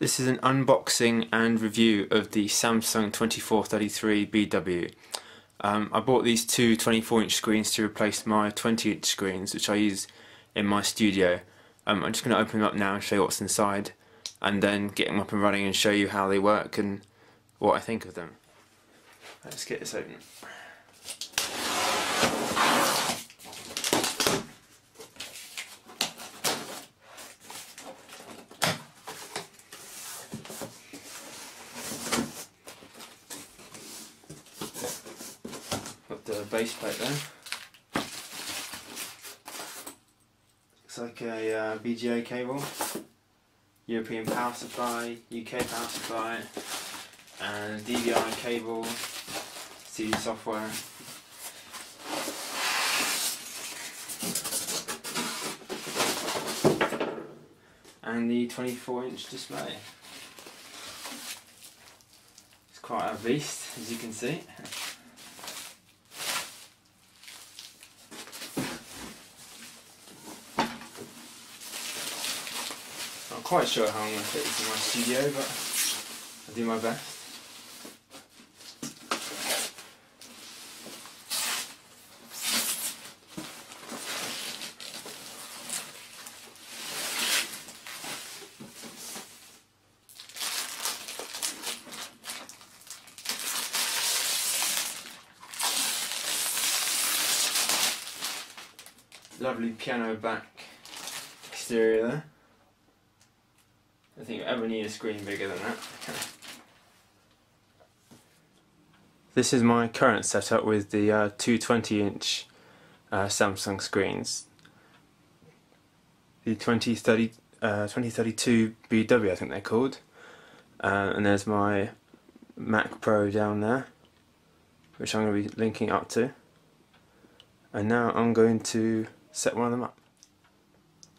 This is an unboxing and review of the Samsung 2433 BW. I bought these two 24-inch screens to replace my 20-inch screens, which I use in my studio. I'm just going to open them up now and show you what's inside, and then get them up and running and show you how they work and what I think of them. Let's get this open. Got the base plate there. Looks like a VGA cable, European power supply, UK power supply, and DVI cable, CD software. And the 24-inch display. It's quite a beast, as you can see. Not quite sure how I'm going to fit this in my studio, but I'll do my best. Lovely piano back exterior there. I don't think you ever need a screen bigger than that. This is my current setup with the two 20-inch Samsung screens. The 2032 BW I think they're called. And there's my Mac Pro down there, which I'm going to be linking up to. And now I'm going to set one of them up.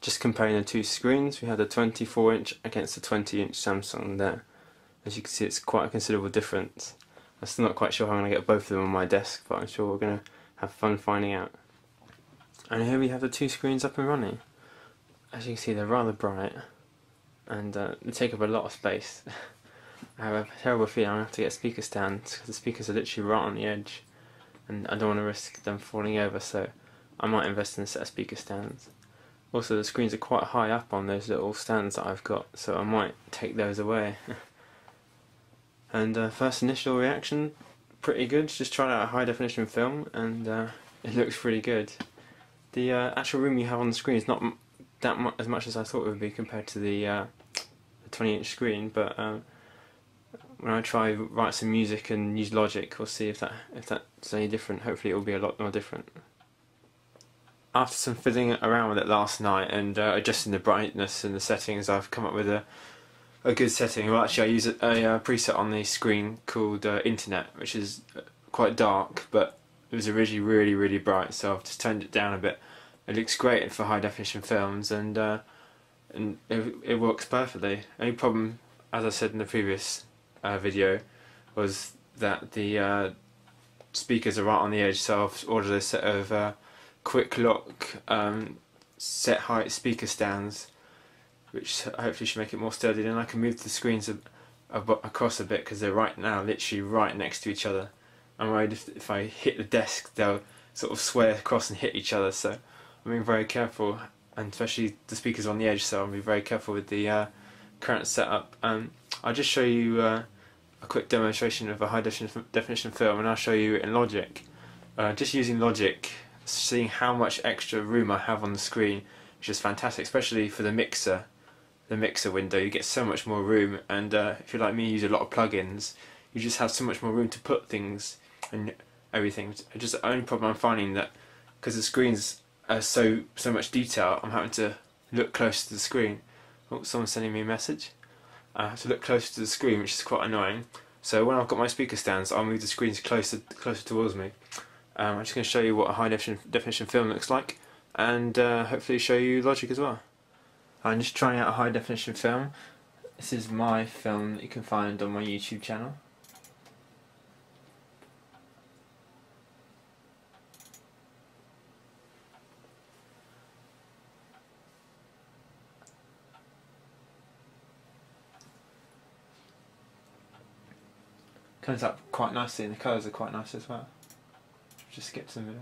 Just comparing the two screens, we have the 24-inch against the 20-inch Samsung there. As you can see, it's quite a considerable difference. I'm still not quite sure how I'm going to get both of them on my desk, but I'm sure we're going to have fun finding out. And here we have the two screens up and running. As you can see, they're rather bright, and they take up a lot of space. I have a terrible feeling I'm going to have to get speaker stands, because the speakers are literally right on the edge, and I don't want to risk them falling over, so I might invest in a set of speaker stands. Also, the screens are quite high up on those little stands that I've got, so I might take those away. And first initial reaction, pretty good. Just tried out a high definition film, and it looks pretty good. The actual room you have on the screen is not that as much as I thought it would be compared to the 20-inch screen, but when I try write some music and use Logic, we'll see if that's any different. Hopefully it will be a lot more different. After some fiddling around with it last night and adjusting the brightness and the settings, I've come up with a good setting. Well, actually I use a preset on the screen called Internet, which is quite dark, but it was originally really bright, so I've just toned it down a bit. It looks great for high definition films, and it works perfectly. Only problem, as I said in the previous video, was that the speakers are right on the edge, so I've ordered a set of quick lock set height speaker stands, which hopefully should make it more sturdy. Then I can move the screens across a bit, because they're right now literally right next to each other. I'm worried if I hit the desk they'll sort of sway across and hit each other, so I'm being very careful, and especially the speakers on the edge, so I'll be very careful with the current setup. I'll just show you a quick demonstration of a high definition film, and I'll show you in Logic. Just using Logic, seeing how much extra room I have on the screen, which is fantastic, especially for the mixer window. You get so much more room, and if you're like me, use a lot of plugins, you just have so much more room to put things and everything. Just the only problem I'm finding that because the screens are so much detail, I'm having to look close to the screen. Oh, someone's sending me a message. I have to look closer to the screen, which is quite annoying. So when I've got my speaker stands, I'll move the screens closer towards me. I'm just going to show you what a high definition film looks like, and hopefully show you Logic as well. I'm just trying out a high definition film. This is my film that you can find on my YouTube channel. Comes up quite nicely, and the colours are quite nice as well. Just skip to the middle.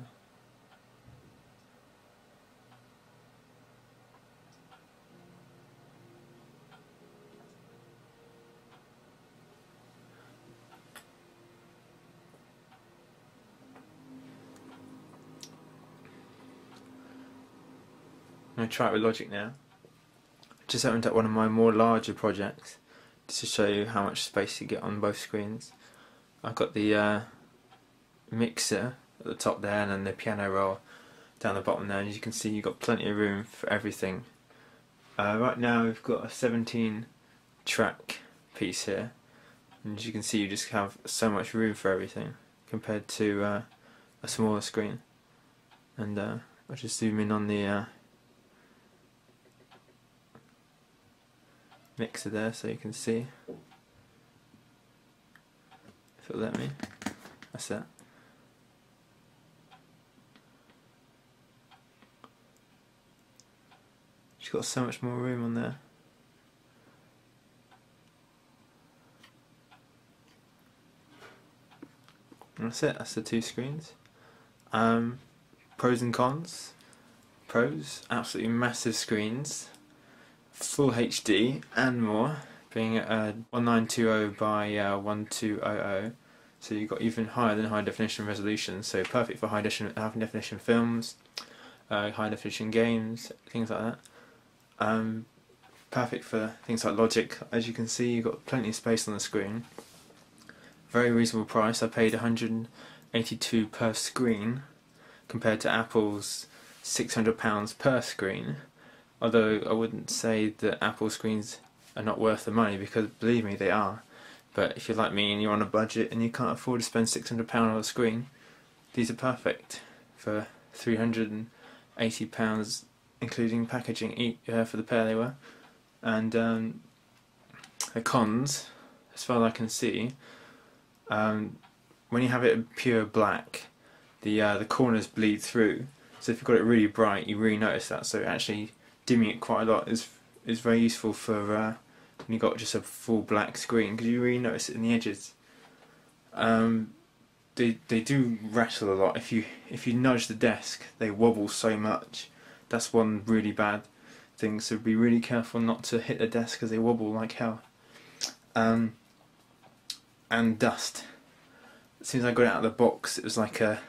I'm going to try it with Logic now. Just opened up one of my more larger projects just to show you how much space you get on both screens. I've got the mixer at the top there, and then the piano roll down the bottom there, and as you can see you've got plenty of room for everything. Right now we've got a 17 track piece here, and as you can see you just have so much room for everything compared to a smaller screen. And I'll just zoom in on the mixer there so you can see, if it'll let me. That's it. She's got so much more room on there. And that's it, that's the two screens. Pros and cons. Pros, absolutely massive screens, full HD and more, being at 1920 by 1200, so you've got even higher than high definition resolution, so perfect for high definition films, high definition games, things like that. Perfect for things like Logic. As you can see, you've got plenty of space on the screen. Very reasonable price. I paid £182 per screen compared to Apple's £600 per screen. Although I wouldn't say that Apple screens are not worth the money, because believe me, they are. But if you're like me and you're on a budget and you can't afford to spend £600 on a screen, these are perfect for £380, including packaging for the pair they were. And the cons, as far as I can see, when you have it pure black, the corners bleed through. So if you've got it really bright, you really notice that. So actually dimming it quite a lot is very useful for when you've got just a full black screen, because you really notice it in the edges. They do rattle a lot. If you nudge the desk, they wobble so much. That's one really bad thing. So be really careful not to hit the desk, because they wobble like hell. And dust. As soon as I got it out of the box, it was like a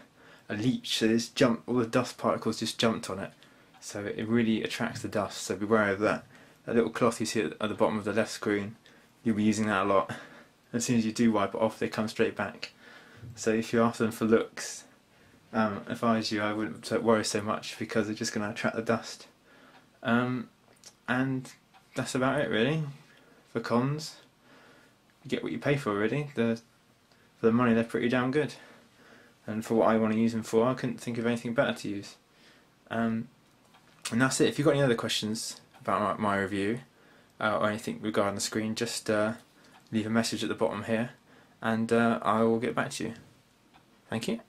leech. So this all the dust particles just jumped on it. So it really attracts the dust. So beware of that. That little cloth you see at the bottom of the left screen, you'll be using that a lot. As soon as you do wipe it off, they come straight back. So if you're after them for looks, if I was you, I wouldn't worry so much, because they're just going to attract the dust. And that's about it really. For cons, you get what you pay for really. For the money, they're pretty damn good. And for what I want to use them for, I couldn't think of anything better to use. And that's it. If you've got any other questions about my review or anything regarding the screen, just leave a message at the bottom here, and I will get back to you. Thank you.